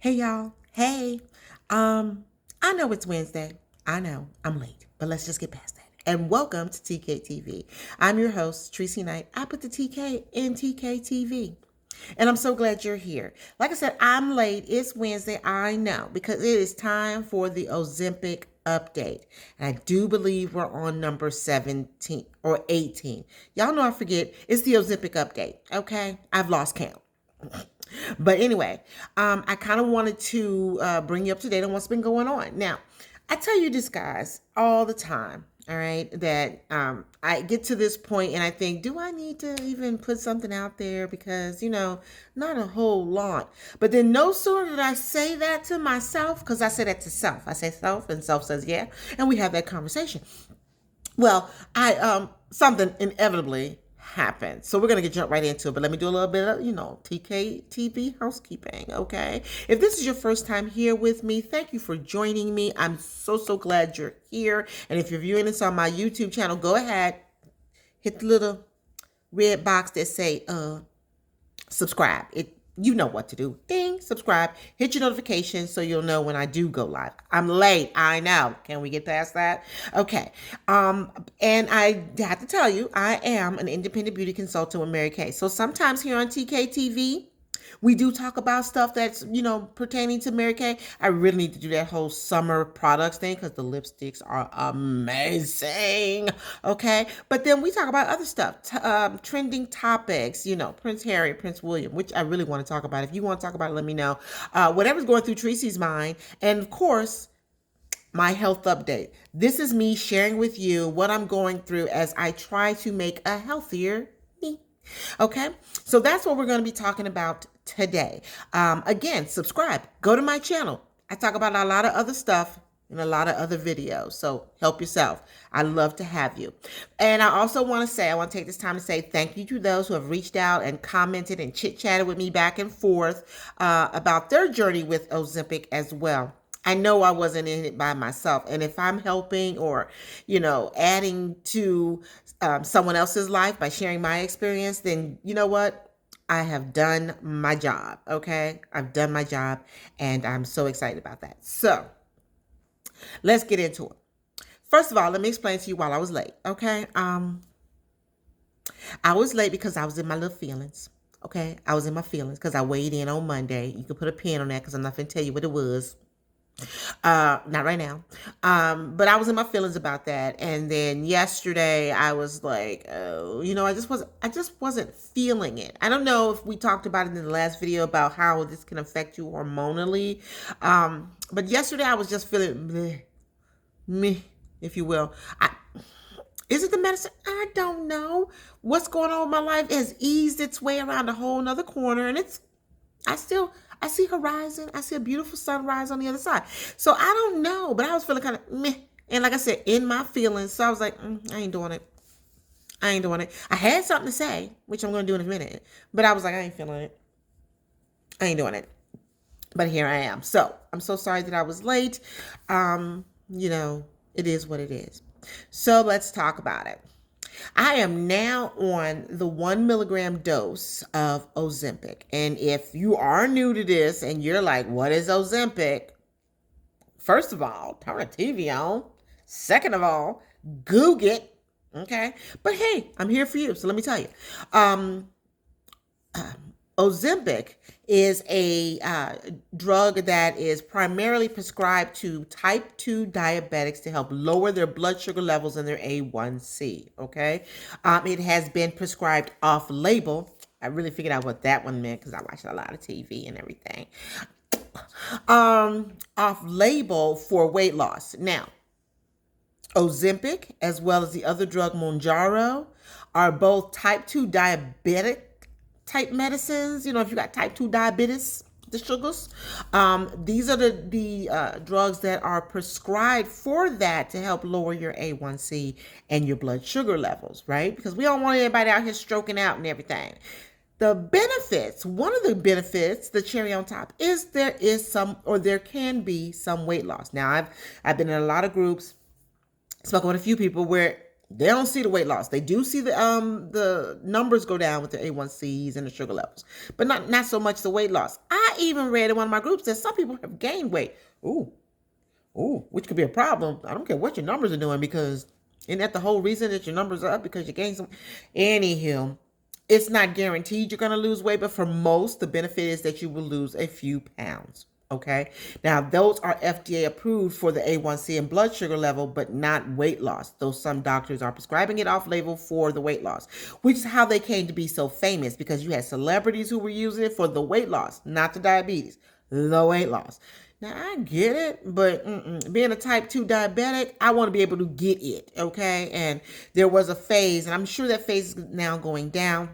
Hey y'all. Hey. I know it's Wednesday. I know I'm late, but let's just get past that. And welcome to TK TV. I'm your host, Tracy Knight. I put the TK in TK TV. And I'm so glad you're here. Like I said, I'm late. It's Wednesday. I know because it is time for the Ozempic update. And I do believe we're on number 17 or 18. Y'all know I forget. It's the Ozempic update. Okay. I've lost count. But anyway, I kind of wanted to bring you up to date on what's been going on. Now, I tell you this, guys, all the time. All right, that I get to this point and I think, do I need to even put something out there? Because, not a whole lot. But then no sooner did I say that to myself, because I say that to self. I say self and self says, yeah. And we have that conversation. Well, I something inevitably happened. So we're gonna get jump right into it. But let me do a little bit of, TK TV housekeeping, okay? If this is your first time here with me, thank you for joining me. I'm so glad you're here. And if you're viewing this on my YouTube channel, go ahead, hit the little red box that say subscribe. You know what to do. Ding, subscribe, hit your notifications so you'll know when I do go live. I'm late, I know. Can we get past that? Okay. And I have to tell you, I am an independent beauty consultant with Mary Kay. So sometimes here on TK TV, we do talk about stuff that's, pertaining to Mary Kay. I really need to do that whole summer products thing because the lipsticks are amazing. Okay. But then we talk about other stuff, trending topics, Prince Harry, Prince William, which I really want to talk about. If you want to talk about it, let me know. Whatever's going through Tracy's mind. And of course, my health update. This is me sharing with you what I'm going through as I try to make a healthier me. Okay, so that's what we're going to be talking about today. Again, subscribe, go to my channel. I talk about a lot of other stuff and a lot of other videos, so help yourself. I love to have you. And I also want to say, I want to take this time to say thank you to those who have reached out and commented and chit-chatted with me back and forth about their journey with Ozempic as well. I know I wasn't in it by myself. And if I'm helping or, adding to someone else's life by sharing my experience, then you know what? I have done my job. Okay. I've done my job and I'm so excited about that. So let's get into it. First of all, let me explain to you why I was late. Okay. I was late because I was in my little feelings. Okay. I was in my feelings because I weighed in on Monday. You can put a pin on that because I'm not going to tell you what it was. Not right now. But I was in my feelings about that. And then yesterday I was like, oh, I just wasn't feeling it. I don't know if we talked about it in the last video about how this can affect you hormonally. But yesterday I was just feeling bleh, me, if you will. Is it the medicine? I don't know. What's going on with my life has eased its way around a whole nother corner, and I see horizon. I see a beautiful sunrise on the other side. So I don't know, but I was feeling kind of meh. And like I said, in my feelings. So I was like, I ain't doing it. I ain't doing it. I had something to say, which I'm going to do in a minute. But I was like, I ain't feeling it. I ain't doing it. But here I am. So I'm so sorry that I was late. It is what it is. So let's talk about it. I am now on the 1 milligram dose of Ozempic. And if you are new to this and you're like, what is Ozempic? First of all, turn the TV on. Second of all, Google it. Okay. But hey, I'm here for you. So let me tell you. Ozempic is a drug that is primarily prescribed to type 2 diabetics to help lower their blood sugar levels and their A1C, okay? It has been prescribed off-label. I really figured out what that one meant because I watched a lot of TV and everything. Off-label for weight loss. Now, Ozempic, as well as the other drug Mounjaro, are both type 2 diabetic type medicines. If you got type 2 diabetes, the sugars, these are the drugs that are prescribed for that to help lower your A1C and your blood sugar levels, right? Because we don't want anybody out here stroking out and everything. The benefits, one of the benefits, the cherry on top, is there can be some weight loss. Now, I've been in a lot of groups, spoken with a few people where They don't see the weight loss. They do see the numbers go down with the A1Cs and the sugar levels, but not so much the weight loss. I even read in one of my groups that some people have gained weight. Ooh, which could be a problem. I don't care what your numbers are doing, because isn't that the whole reason that your numbers are up, because you gained some? Anywho, it's not guaranteed you're going to lose weight, but for most, the benefit is that you will lose a few pounds. Okay. Now, those are FDA approved for the A1C and blood sugar level, but not weight loss. Though some doctors are prescribing it off label for the weight loss, which is how they came to be so famous, because you had celebrities who were using it for the weight loss, not the diabetes, the weight loss. Now, I get it, but being a type 2 diabetic, I want to be able to get it, okay? And there was a phase, and I'm sure that phase is now going down,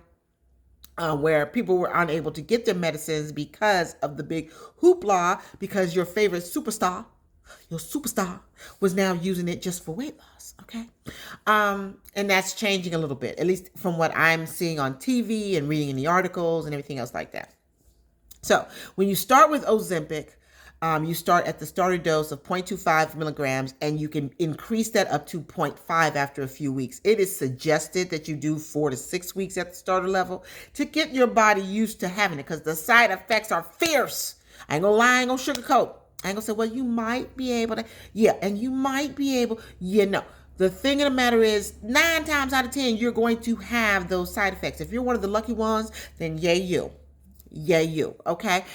where people were unable to get their medicines because of the big hoopla, because your favorite superstar, was now using it just for weight loss, okay? And that's changing a little bit, at least from what I'm seeing on TV and reading in the articles and everything else like that. So when you start with Ozempic, you start at the starter dose of 0.25 milligrams, and you can increase that up to 0.5 after a few weeks. It is suggested that you do 4 to 6 weeks at the starter level to get your body used to having it, because the side effects are fierce. I ain't gonna lie, I ain't gonna sugarcoat. I ain't gonna say, well, you might be able to. Yeah, and you might be able. Yeah, no. The thing of the matter is, 9 times out of 10, you're going to have those side effects. If you're one of the lucky ones, then yay you. Yay you. Okay?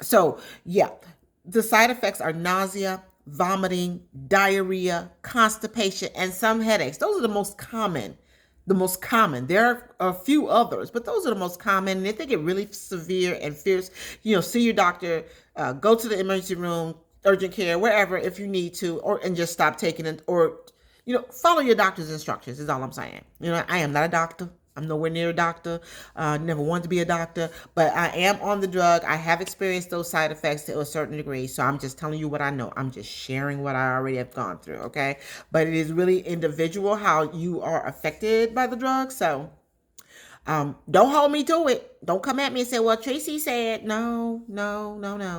So, yeah, the side effects are nausea, vomiting, diarrhea, constipation, and some headaches. Those are the most common. There are a few others, but those are the most common. And if they get really severe and fierce, see your doctor, go to the emergency room, urgent care, wherever, if you need to, and just stop taking it, or, follow your doctor's instructions is all I'm saying. I am not a doctor. I'm nowhere near a doctor. Never wanted to be a doctor, but I am on the drug. I have experienced those side effects to a certain degree. So I'm just telling you what I know. I'm just sharing what I already have gone through. Okay. But it is really individual how you are affected by the drug. So don't hold me to it. Don't come at me and say, well, Tracy said. No.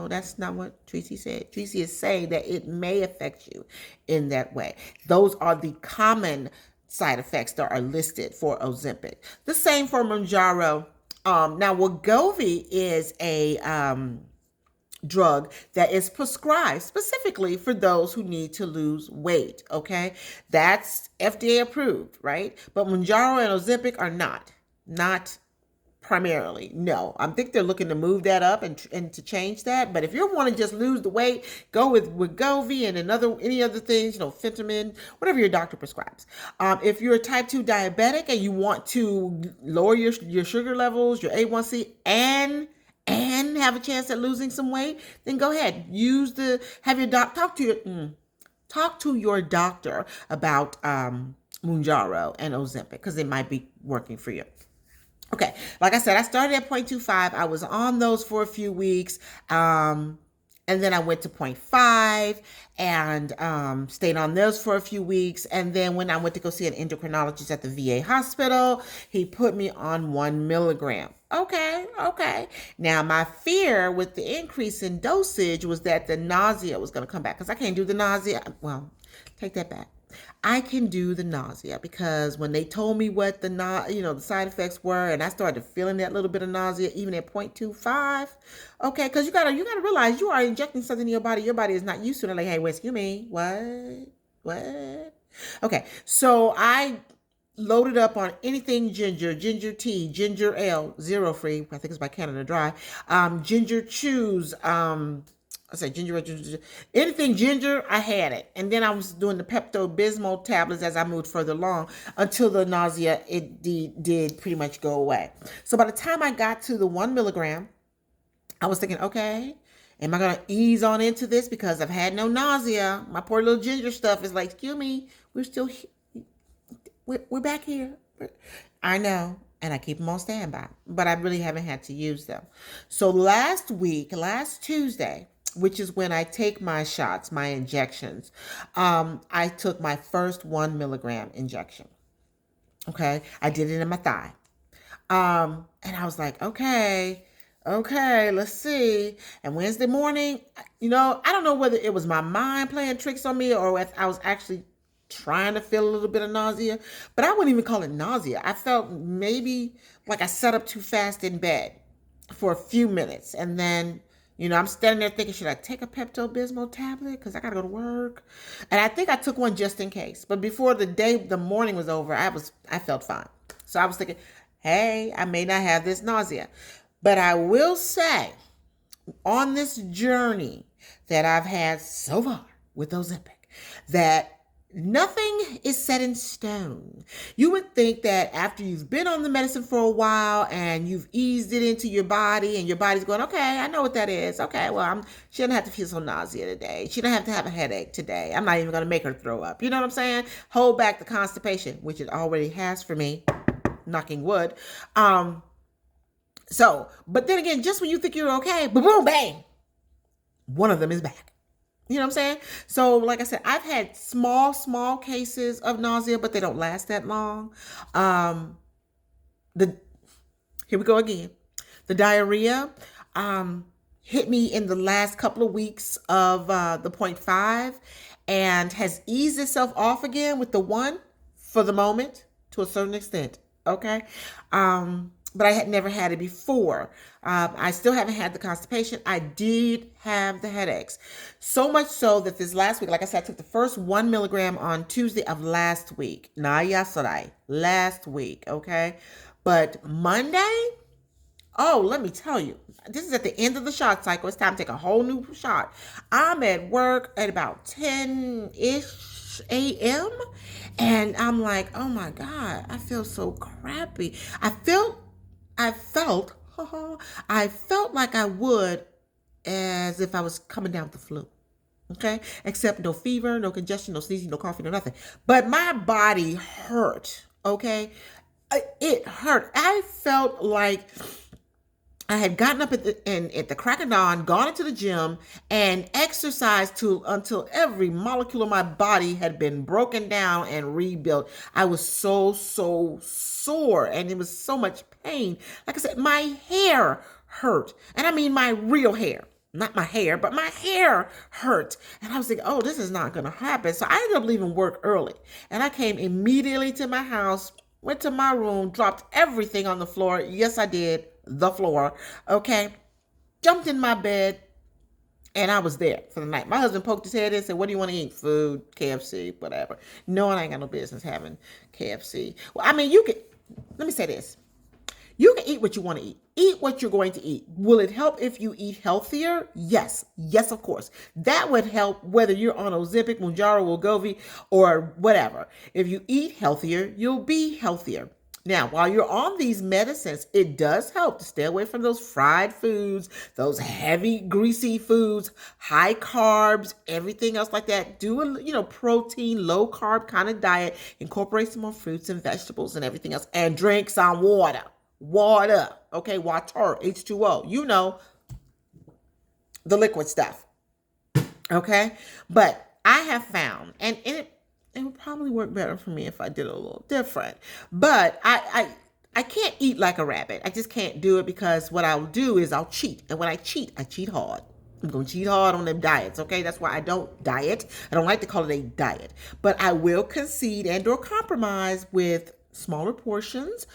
That's not what Tracy said. Tracy is saying that it may affect you in that way. Those are the common side effects that are listed for Ozempic. The same for Mounjaro. Now, Wegovy is a drug that is prescribed specifically for those who need to lose weight. Okay, that's FDA approved, right? But Mounjaro and Ozempic are not primarily. No, I think they're looking to move that up and to change that. But if you want to just lose the weight, go with Wegovy and any other things, Phentermine, whatever your doctor prescribes. If you're a type 2 diabetic and you want to lower your sugar levels, your A1C, and have a chance at losing some weight, then go ahead. Have your talk to your doctor about Mounjaro and Ozempic, because it might be working for you. Okay, like I said, I started at 0.25. I was on those for a few weeks. And then I went to 0.5 and stayed on those for a few weeks. And then when I went to go see an endocrinologist at the VA hospital, he put me on 1 milligram. Okay. Now, my fear with the increase in dosage was that the nausea was going to come back, because I can't do the nausea. Well, take that back. I can do the nausea, because when they told me what the side effects were, and I started feeling that little bit of nausea even at 0.25. Okay, because you gotta realize you are injecting something in your body. Your body is not used to it. Like, hey, wait, excuse me, what? Okay, so I loaded up on anything ginger tea, ginger ale, zero free. I think it's by Canada Dry. Ginger chews. I said ginger, anything ginger, I had it. And then I was doing the Pepto-Bismol tablets as I moved further along, until the nausea, it did pretty much go away. So by the time I got to the 1 milligram, I was thinking, okay, am I going to ease on into this, because I've had no nausea? My poor little ginger stuff is like, excuse me, we're back here. I know. And I keep them on standby, but I really haven't had to use them. So last Tuesday, which is when I take my shots, my injections, I took my first 1 milligram injection. Okay. I did it in my thigh. And I was like, okay, let's see. And Wednesday morning, I don't know whether it was my mind playing tricks on me, or if I was actually trying to feel a little bit of nausea, but I wouldn't even call it nausea. I felt maybe like I sat up too fast in bed for a few minutes. And then, I'm standing there thinking, should I take a Pepto-Bismol tablet? Because I got to go to work. And I think I took one just in case. But before the morning was over, I felt fine. So I was thinking, hey, I may not have this nausea. But I will say, on this journey that I've had so far with Ozempic, that nothing is set in stone. You would think that after you've been on the medicine for a while and you've eased it into your body and your body's going, okay, I know what that is. Okay, well, she doesn't have to feel so nausea today. She doesn't have to have a headache today. I'm not even going to make her throw up. You know what I'm saying? Hold back the constipation, which it already has for me, knocking wood. But then again, just when you think you're okay, boom, bang, one of them is back. You know what I'm saying? So, like I said, I've had small cases of nausea, but they don't last that long. Here we go again. The diarrhea hit me in the last couple of weeks of the 0.5 and has eased itself off again with the 1 for the moment to a certain extent. Okay. But I had never had it before. I still haven't had the constipation. I did have the headaches. So much so that this last week, like I said, I took the first 1 milligram on Tuesday of last week. Not yesterday, last week, okay? But Monday, let me tell you, this is at the end of the shot cycle. It's time to take a whole new shot. I'm at work at about 10-ish a.m. And I'm like, oh my God, I feel so crappy. I felt like I would as if I was coming down with the flu. Okay? Except no fever, no congestion, no sneezing, no coughing, no nothing. But my body hurt. Okay? It hurt. I felt like I had gotten up at the crack of dawn, gone into the gym, and exercised until every molecule of my body had been broken down and rebuilt. I was so sore, and it was so much pain. Like I said, my hair hurt. And I mean my real hair. Not my hair, but my hair hurt. And I was thinking, oh, this is not going to happen. So I ended up leaving work early. And I came immediately to my house, went to my room, dropped everything on the floor. Yes, I did. The floor. Okay. Jumped in my bed, and I was there for the night. My husband poked his head in and said, what do you want to eat? Food, KFC, whatever. No, I ain't got no business having KFC. Well, I mean, let me say this. You can eat what you want to eat. Eat what you're going to eat. Will it help if you eat healthier? Yes. Yes, of course. That would help whether you're on Ozempic, Mounjaro, Wegovy, or whatever. If you eat healthier, you'll be healthier. Now, while you're on these medicines, it does help to stay away from those fried foods, those heavy, greasy foods, high carbs, everything else like that. Do a, protein, low carb kind of diet. Incorporate some more fruits and vegetables and everything else. And drink some water. Water. Okay, water, H2O. The liquid stuff. Okay? But I have found, and it would probably work better for me if I did it a little different. But I can't eat like a rabbit. I just can't do it because what I'll do is I'll cheat. And when I cheat hard. I'm going to cheat hard on them diets, okay? That's why I don't diet. I don't like to call it a diet. But I will concede and or compromise with smaller portions,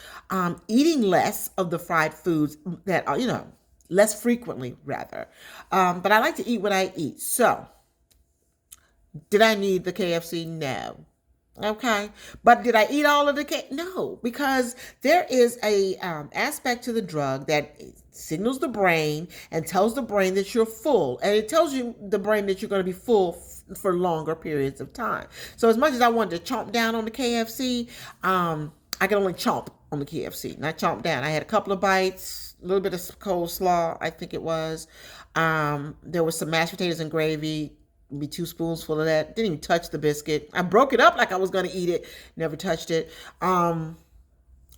eating less of the fried foods that are, less frequently rather. But I like to eat what I eat. So, did I need the KFC? No. Okay. But did I eat all of the KFC? No, because there is a aspect to the drug that signals the brain and tells the brain that you're full. And it tells the brain that you're going to be full for longer periods of time. So as much as I wanted to chomp down on the KFC, I could only chomp on the KFC, not chomp down. I had a couple of bites, a little bit of coleslaw, I think it was. There was some mashed potatoes and gravy, maybe 2 spoonsful of that. Didn't even touch the biscuit. I broke it up like I was going to eat it. Never touched it. And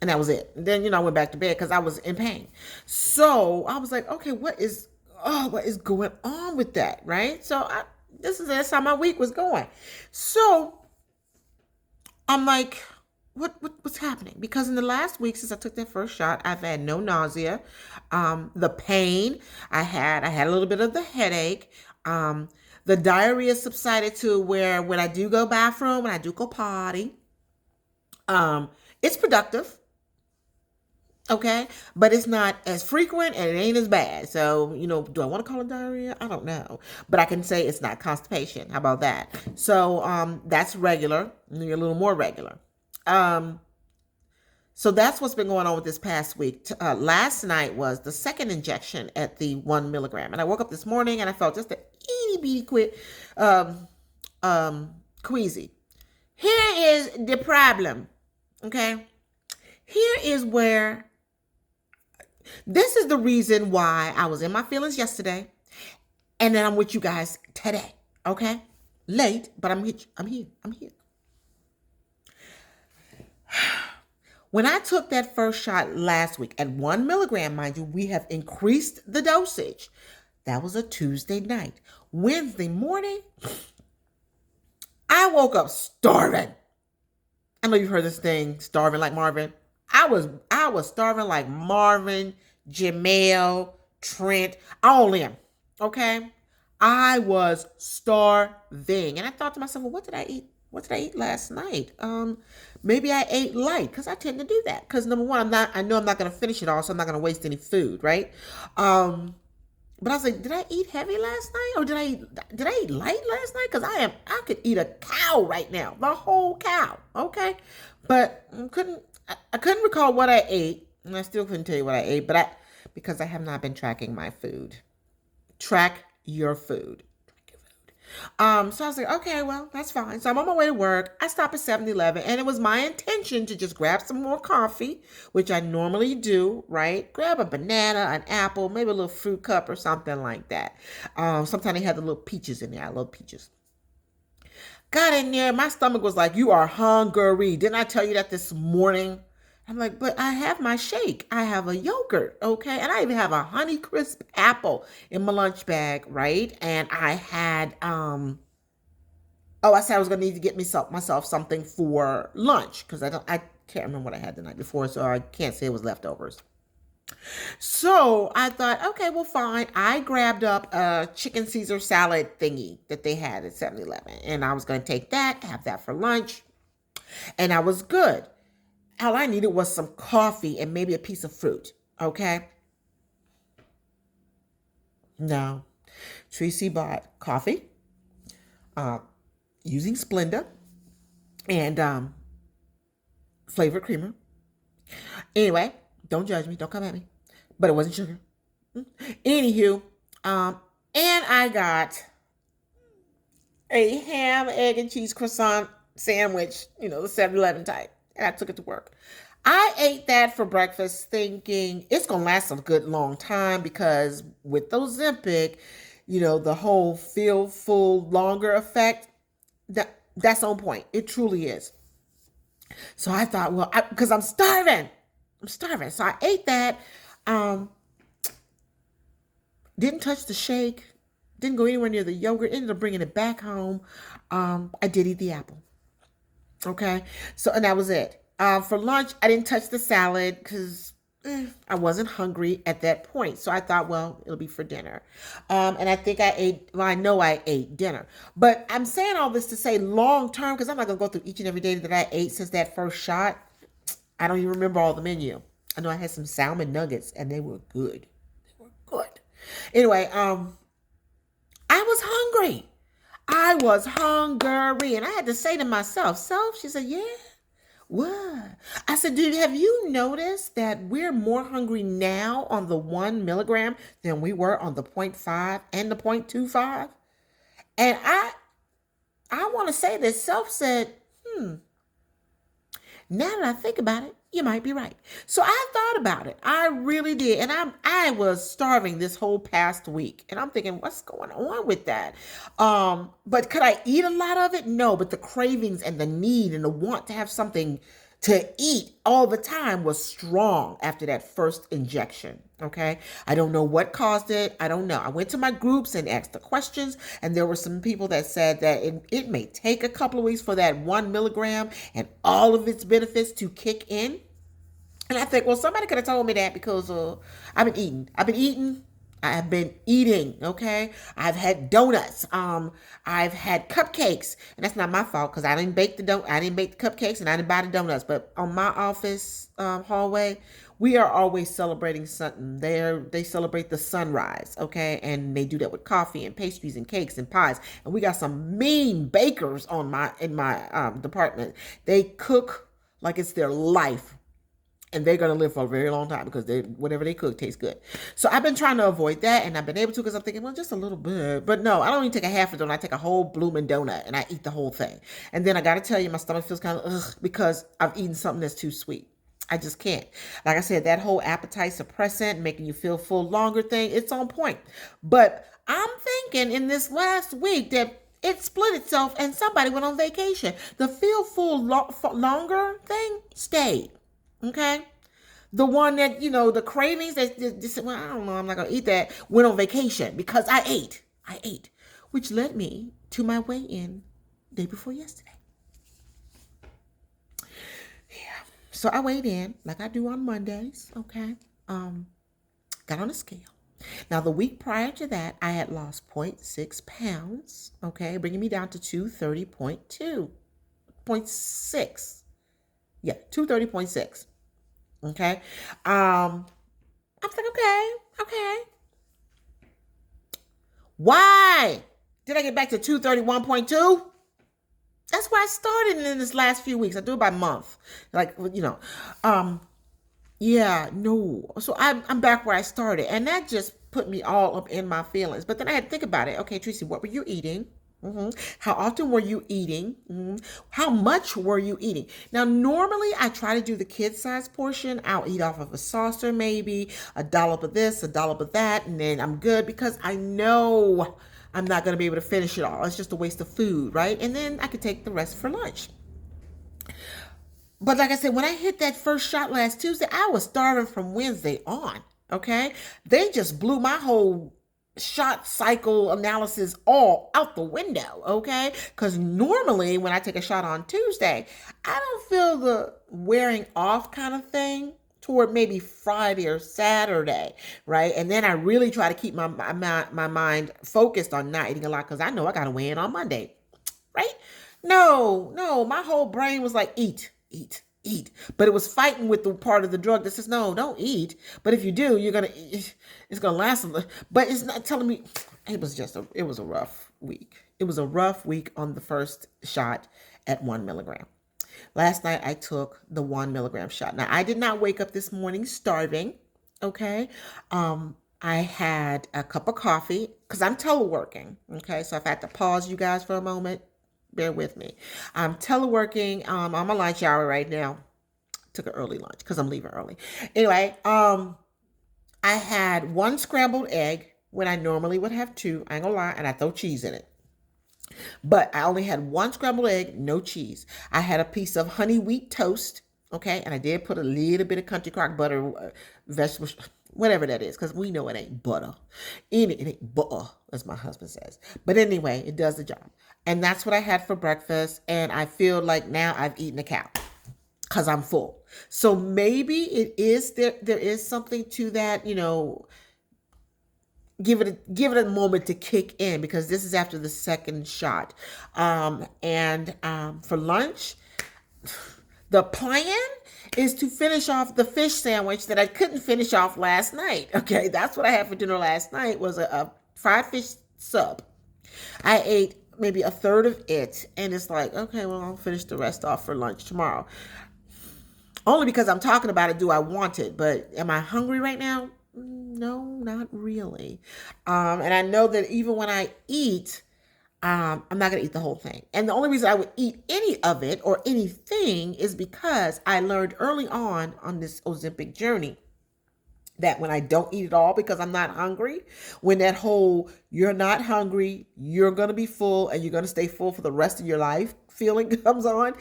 that was it. And then, I went back to bed because I was in pain. So I was like, okay, what is going on with that? Right? So that's how my week was going. So I'm like, what's happening? Because in the last week since I took that first shot, I've had no nausea. The pain I had a little bit of the headache. The diarrhea subsided to where when I do go bathroom, when I do go potty, it's productive. Okay, but it's not as frequent and it ain't as bad. So, do I want to call it diarrhea? I don't know. But I can say it's not constipation. How about that? So, that's regular. You're a little more regular. Um, so that's what's been going on with this past week. Last night was the second injection at the 1 milligram. And I woke up this morning and I felt just a itty bitty um, queasy. Here is the problem. Okay. Here is where this is the reason why I was in my feelings yesterday, and then I'm with you guys today. Okay, late, but I'm here. I'm here. When I took that first shot last week at 1 milligram, mind you, we have increased the dosage. That was a Tuesday night. Wednesday morning, I woke up starving. I know you've heard this thing, starving like Marvin. I was starving like Marvin, Jamel, Trent, all of them. Okay? I was starving. And I thought to myself, well, what did I eat? What did I eat last night? Maybe I ate light, because I tend to do that. Because number one, I know I'm not gonna finish it all, so I'm not gonna waste any food, right? But I was like, did I eat heavy last night, or did I eat light last night? Because I could eat a cow right now, the whole cow. Okay, but I couldn't recall what I ate, and I still couldn't tell you what I ate, because I have not been tracking my food. Track your food. So I was like, okay, well, that's fine. So I'm on my way to work. I stop at 7-Eleven, and it was my intention to just grab some more coffee, which I normally do, right? Grab a banana, an apple, maybe a little fruit cup or something like that. Sometimes they had the little peaches in there. I love peaches. Got in there. My stomach was like, you are hungry. Didn't I tell you that this morning? I'm like, but I have my shake. I have a yogurt, okay? And I even have a Honeycrisp apple in my lunch bag, right? And I had, I said I was going to need to get myself something for lunch, because I can't remember what I had the night before, so I can't say it was leftovers. So I thought, okay, well, fine. I grabbed up a chicken Caesar salad thingy that they had at 7-Eleven, and I was going to take that, have that for lunch, and I was good. All I needed was some coffee and maybe a piece of fruit, okay? No. Tracy bought coffee, using Splenda, and flavored creamer. Anyway, don't judge me. Don't come at me. But it wasn't sugar. Anywho, and I got a ham, egg, and cheese croissant sandwich, the 7-Eleven type. And I took it to work. I ate that for breakfast thinking it's going to last a good long time, because with those Ozempic, the whole feel full longer effect, that's on point. It truly is. So I thought, well, because I'm starving. So I ate that. Didn't touch the shake. Didn't go anywhere near the yogurt. Ended up bringing it back home. I did eat the apple. Okay. So, and that was it. For lunch, I didn't touch the salad because I wasn't hungry at that point. So I thought, well, it'll be for dinner. And I think I know I ate dinner. But I'm saying all this to say long term, because I'm not going to go through each and every day that I ate since that first shot. I don't even remember all the menu. I know I had some salmon nuggets, and they were good. Anyway, I was hungry. And I had to say to myself, she said, yeah, what? I said, dude, have you noticed that we're more hungry now on the 1 milligram than we were on the 0.5 and the 0.25? And I want to say that Self said, now that I think about it, you might be right. So I thought about it. I really did. And I was starving this whole past week. And I'm thinking, what's going on with that? But could I eat a lot of it? No, but the cravings and the need and the want to have something to eat all the time was strong after that first injection. Okay. I don't know what caused it. I don't know. I went to my groups and asked the questions, and there were some people that said that it may take a couple of weeks for that 1 milligram and all of its benefits to kick in. And I think, well, somebody could have told me that, because I've been eating. I have been eating, okay? I've had donuts. I've had cupcakes. And that's not my fault because I didn't bake the cupcakes and I didn't buy the donuts. But on my office hallway, we are always celebrating something. They celebrate the sunrise, okay? And they do that with coffee and pastries and cakes and pies. And we got some mean bakers in my department. They cook like it's their life, and they're going to live for a very long time because whatever they cook tastes good. So I've been trying to avoid that, and I've been able to because I'm thinking, well, just a little bit. But no, I don't even take a half a donut. I take a whole blooming donut, and I eat the whole thing. And then I got to tell you, my stomach feels kind of ugh because I've eaten something that's too sweet. I just can't. Like I said, that whole appetite suppressant, making you feel full longer thing, it's on point. But I'm thinking in this last week that it split itself and somebody went on vacation. The feel full longer thing stayed. Okay. The one that, the cravings that just, well, I don't know, I'm not going to eat that, went on vacation because I ate. Which led me to my weigh-in day before yesterday. Yeah. So I weighed in like I do on Mondays. Okay. Got on a scale. Now, the week prior to that, I had lost 0.6 pounds. Okay. Bringing me down to 230.2. 0.6. Yeah. 230.6. Okay. I'm like, okay. Why did I get back to 231.2? That's where I started in this last few weeks. I do it by month. Like, yeah, no. So I'm back where I started. And that just put me all up in my feelings. But then I had to think about it. Okay, Tracy, what were you eating? How often were you eating? How much were you eating? Now, normally I try to do the kid size portion. I'll eat off of a saucer, maybe a dollop of this, a dollop of that, and then I'm good because I know I'm not going to be able to finish it all. It's just a waste of food, right? And then I could take the rest for lunch. But like I said, when I hit that first shot last Tuesday, I was starving from Wednesday on, okay? They just blew my whole shot cycle analysis all out the window, okay? Because normally when I take a shot on Tuesday, I don't feel the wearing off kind of thing toward maybe Friday or Saturday, right? And then I really try to keep my mind focused on not eating a lot because I know I got to weigh in on Monday, right? No, my whole brain was like, eat. But it was fighting with the part of the drug that says, no, don't eat. But if you do, it's going to last a little. But it's not telling me, it was a rough week. It was a rough week on the first shot at 1 milligram. Last night, I took the 1 milligram shot. Now, I did not wake up this morning starving, okay? I had a cup of coffee because I'm teleworking, okay? So if I had to pause you guys for a moment, bear with me. I'm teleworking. I'm on my lunch hour right now. Took an early lunch because I'm leaving early. Anyway, I had 1 scrambled egg when I normally would have 2. I ain't gonna lie, and I throw cheese in it. But I only had 1 scrambled egg, no cheese. I had a piece of honey wheat toast, okay, and I did put a little bit of country crock butter, vegetables, whatever that is, because we know it ain't butter. It ain't butter, as my husband says. But anyway, it does the job. And that's what I had for breakfast. And I feel like now I've eaten a cow because I'm full. So maybe it is there is something to that, give it a moment to kick in because this is after the second shot. And for lunch, the plan is to finish off the fish sandwich that I couldn't finish off last night. Okay, that's what I had for dinner last night was a fried fish sub. I ate maybe a third of it, and it's like, okay, well, I'll finish the rest off for lunch tomorrow. Only because I'm talking about it, do I want it? But am I hungry right now? No, not really. And I know that even when I eat, I'm not going to eat the whole thing. And the only reason I would eat any of it or anything is because I learned early on this Ozempic journey that when I don't eat it all because I'm not hungry, when that whole you're not hungry, you're going to be full and you're going to stay full for the rest of your life feeling comes on,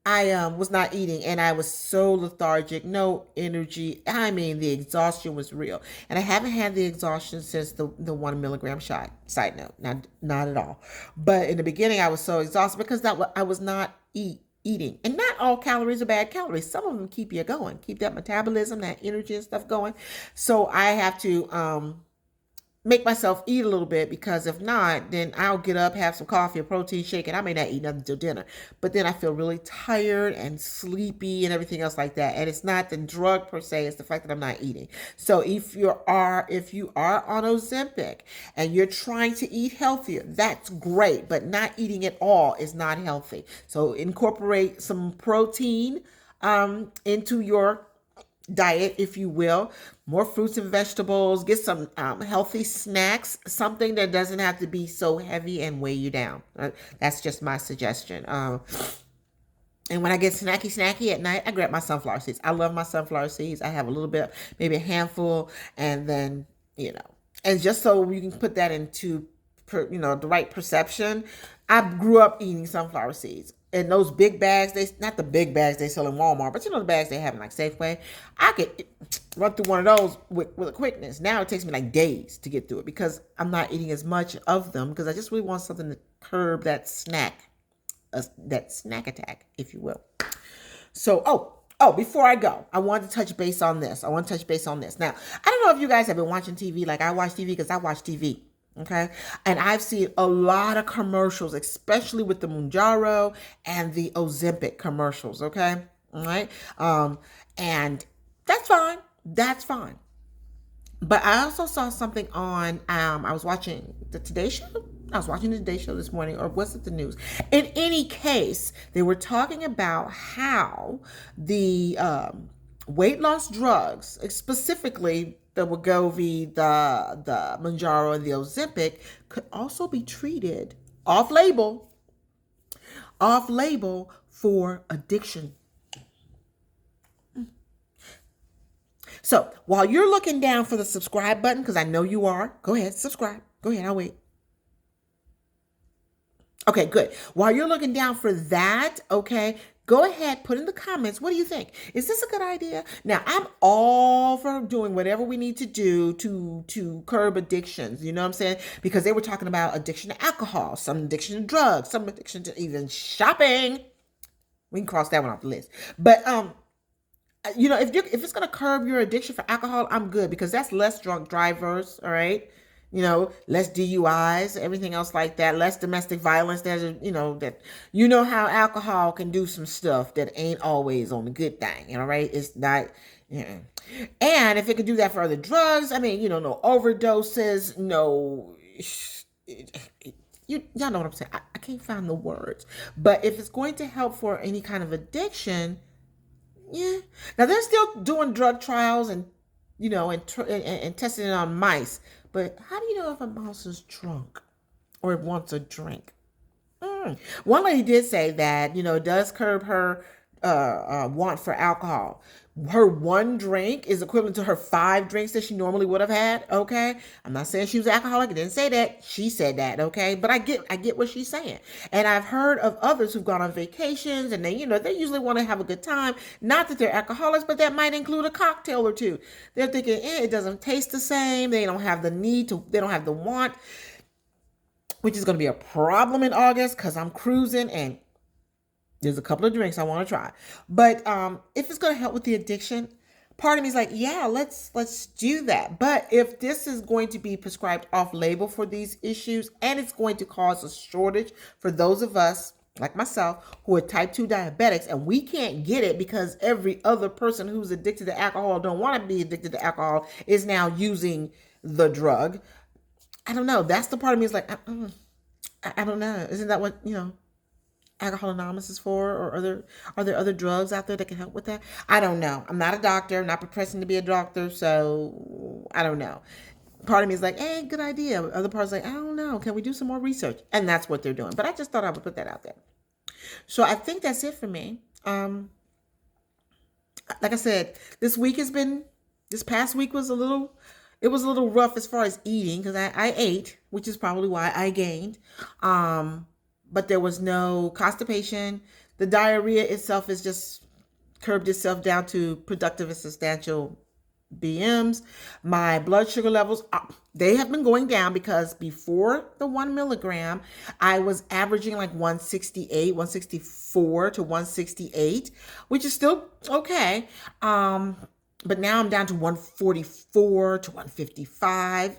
I was not eating and I was so lethargic, no energy. I mean, the exhaustion was real. And I haven't had the exhaustion since the 1 milligram shot. Side note, not at all. But in the beginning, I was so exhausted because I was not eating. And not all calories are bad calories. Some of them keep you going, keep that metabolism, that energy and stuff going. So I have to make myself eat a little bit, because if not, then I'll get up, have some coffee, a protein shake, and I may not eat nothing till dinner. But then I feel really tired and sleepy and everything else like that. And it's not the drug per se, it's the fact that I'm not eating. So if you are on Ozempic and you're trying to eat healthier, that's great, but not eating at all is not healthy. So incorporate some protein into your diet, if you will, more fruits and vegetables, get some healthy snacks, something that doesn't have to be so heavy and weigh you down. That's just my suggestion. And when I get snacky at night, I grab my sunflower seeds. I love my sunflower seeds. I have a little bit, maybe a handful, and then, and just so you can put that into, the right perception, I grew up eating sunflower seeds. And those big bags, not the big bags they sell in Walmart, but the bags they have in like Safeway, I could run through one of those with a quickness. Now it takes me like days to get through it, because I'm not eating as much of them, because I just really want something to curb that snack attack, if you will. So, before I go, I want to touch base on this. Now, I don't know if you guys have been watching TV. Like, I watch TV because I watch TV. Okay. And I've seen a lot of commercials, especially with the Mounjaro and the Ozempic commercials. Okay. All right. And that's fine. But I also saw something on, I was watching the Today Show. This morning, or was it the news? In any case, they were talking about how the weight loss drugs, specifically the Wegovy, the Mounjaro, and the Ozempic, could also be treated off-label for addiction. So while you're looking down for the subscribe button, because I know you are, go ahead, subscribe. Go ahead, I'll wait. Okay, good. While you're looking down for that, okay, go ahead, put in the comments, what do you think? Is this a good idea? Now, I'm all for doing whatever we need to do to curb addictions, you know what I'm saying? Because they were talking about addiction to alcohol, some addiction to drugs, some addiction to even shopping. We can cross that one off the list. But if it's going to curb your addiction for alcohol, I'm good, because that's less drunk drivers, all right? Less DUIs, everything else like that, less domestic violence. There's how alcohol can do some stuff that ain't always on the good thing, right? It's not, and if it could do that for other drugs, no overdoses, no, y'all know what I'm saying. I can't find the words, but if it's going to help for any kind of addiction, yeah. Now they're still doing drug trials and testing it on mice. But how do you know if a mouse is drunk or wants a drink? One lady did say that, it does curb her want for alcohol. Her one drink is equivalent to her 5 drinks that she normally would have had. Okay. I'm not saying she was alcoholic. I didn't say that. She said that. Okay. But I get what she's saying. And I've heard of others who've gone on vacations and they usually want to have a good time. Not that they're alcoholics, but that might include a cocktail or two. They're thinking, it doesn't taste the same. They don't have the need to, they don't have the want, which is going to be a problem in August, because I'm cruising and there's a couple of drinks I want to try. But if it's going to help with the addiction, part of me is like, yeah, let's do that. But if this is going to be prescribed off-label for these issues, and it's going to cause a shortage for those of us, like myself, who are type 2 diabetics, and we can't get it because every other person who's addicted to alcohol, don't want to be addicted to alcohol, is now using the drug. I don't know. That's the part of me is like, I don't know. Isn't that what, Alcohol Anonymous is for? Or are there other drugs out there that can help with that? I don't know. I'm not a doctor. I'm not professing to be a doctor. So I don't know. Part of me is like, hey, good idea. Other parts like, I don't know. Can we do some more research? And that's what they're doing. But I just thought I would put that out there. So I think that's it for me. Like I said, this past week was a little rough as far as eating, because I ate, which is probably why I gained. But there was no constipation. The diarrhea itself is just curbed itself down to productive and substantial BMs. My blood sugar levels, they have been going down because before the 1 milligram, I was averaging like 168, 164 to 168, which is still okay. But now I'm down to 144 to 155,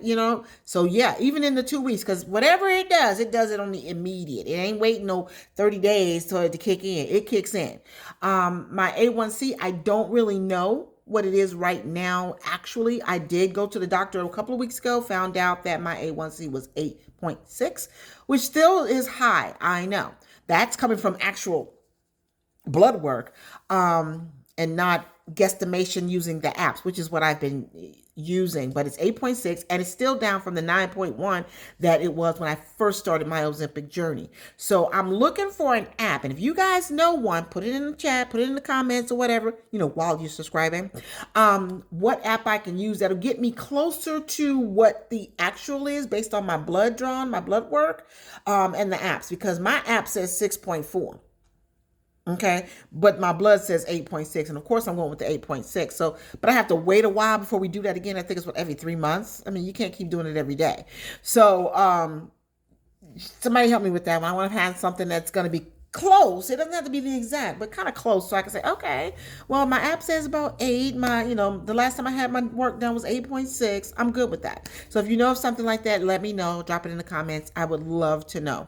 So yeah, even in the 2 weeks, because whatever it does it on the immediate. It ain't waiting no 30 days to kick in. It kicks in. My A1C, I don't really know what it is right now. Actually, I did go to the doctor a couple of weeks ago, found out that my A1C was 8.6, which still is high. I know. That's coming from actual blood work, and not guesstimation using the apps, which is what I've been using. But it's 8.6, and it's still down from the 9.1 that it was when I first started my Ozempic journey. So I'm looking for an app, and if you guys know one, put it in the chat, put it in the comments or whatever, while you're subscribing, what app I can use that'll get me closer to what the actual is based on my blood drawn, my blood work, and the apps, because my app says 6.4. Okay, but my blood says 8.6, and of course I'm going with the 8.6. So, but I have to wait a while before we do that again. I think it's every 3 months. I mean, you can't keep doing it every day. So, somebody help me with that one. I want to have something that's going to be close. It doesn't have to be the exact, but kind of close, so I can say, okay, well, my app says about 8. The last time I had my work done was 8.6. I'm good with that. So if you know of something like that, let me know. Drop it in the comments. I would love to know.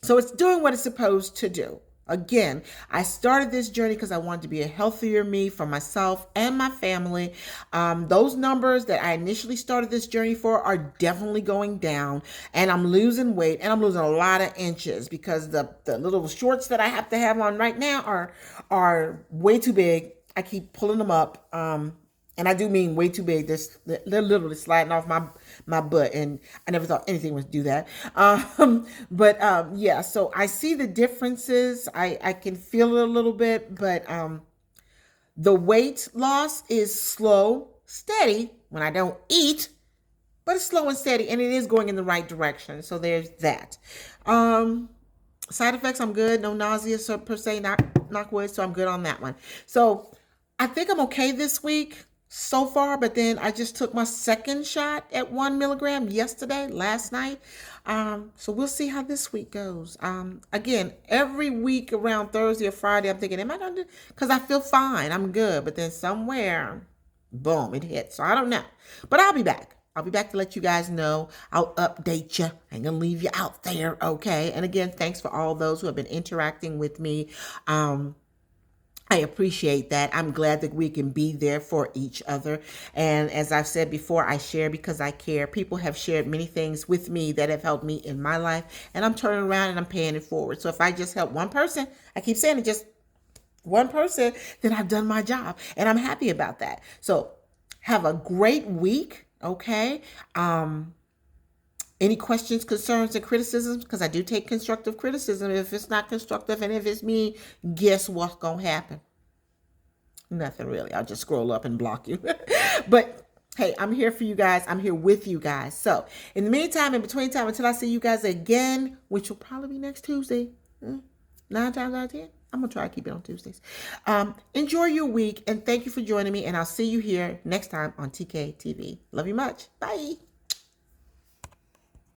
So it's doing what it's supposed to do. Again, I started this journey because I wanted to be a healthier me for myself and my family. Those numbers that I initially started this journey for are definitely going down, and I'm losing weight, and I'm losing a lot of inches because the little shorts that I have to have on right now are way too big. I keep pulling them up. And I do mean way too big. They're literally sliding off my butt, and I never thought anything would do that. Yeah, so I see the differences. I can feel it a little bit, but the weight loss is slow, steady when I don't eat, but it's slow and steady, and it is going in the right direction. So there's that. Side effects, I'm good. No nausea per se, knock wood, so I'm good on that one. So I think I'm okay this week so far, but then I just took my second shot at 1 milligram last night. So we'll see how this week goes. Again, every week around Thursday or Friday, I'm thinking, am I going to do, because I feel fine, I'm good. But then somewhere, boom, it hits. So I don't know, but I'll be back. I'll be back to let you guys know. I'll update you. I ain't gonna leave you out there, okay? And again, thanks for all those who have been interacting with me. I appreciate that. I'm glad that we can be there for each other. And as I've said before, I share because I care. People have shared many things with me that have helped me in my life, and I'm turning around and I'm paying it forward. So if I just help one person, I keep saying it, just one person, then I've done my job, and I'm happy about that. So have a great week, okay? Any questions, concerns, and criticisms? Because I do take constructive criticism. If it's not constructive and if it's me, guess what's going to happen? Nothing really. I'll just scroll up and block you. But hey, I'm here for you guys. I'm here with you guys. So in the meantime, in between time, until I see you guys again, which will probably be next Tuesday, 9 times out of 10, I'm going to try to keep it on Tuesdays. Enjoy your week, and thank you for joining me, and I'll see you here next time on TK TV. Love you much. Bye.